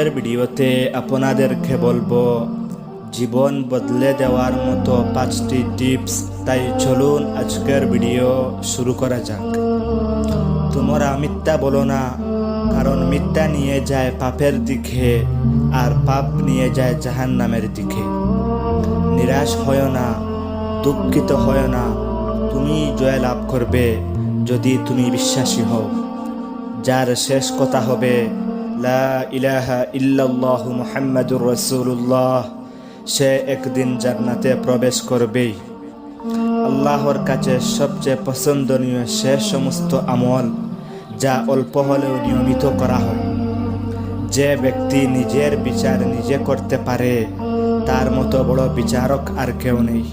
আজকের ভিডিওতে আপনাদেরকে বলবো জীবন বদলে দেওয়ার মতো 5টি টিপস। তাই চলুন আজকের ভিডিও শুরু করা যাক। তোমরা মিথ্যা বলো না, কারণ মিথ্যা নিয়ে যায় পাপের দিকে আর পাপ নিয়ে যায় জাহান্নামের দিকে। নিরাশ হয় না, দুঃখিত হয় না, তুমি জয় লাভ করবে যদি তুমি বিশ্বাসী হও। যার শেষ কথা হবে লা ইলাহা ইল্লাল্লাহু মুহাম্মাদুর রাসূলুল্লাহ, সে একদিন জান্নাতে প্রবেশ করবেই। আল্লাহর কাছে সবচেয়ে পছন্দনীয় সে সমস্ত আমল যা অল্প হলেও নিয়মিত করা হয়। যে ব্যক্তি নিজের বিচার নিজে করতে পারে তার মতো বড় বিচারক আর কেউ নেই।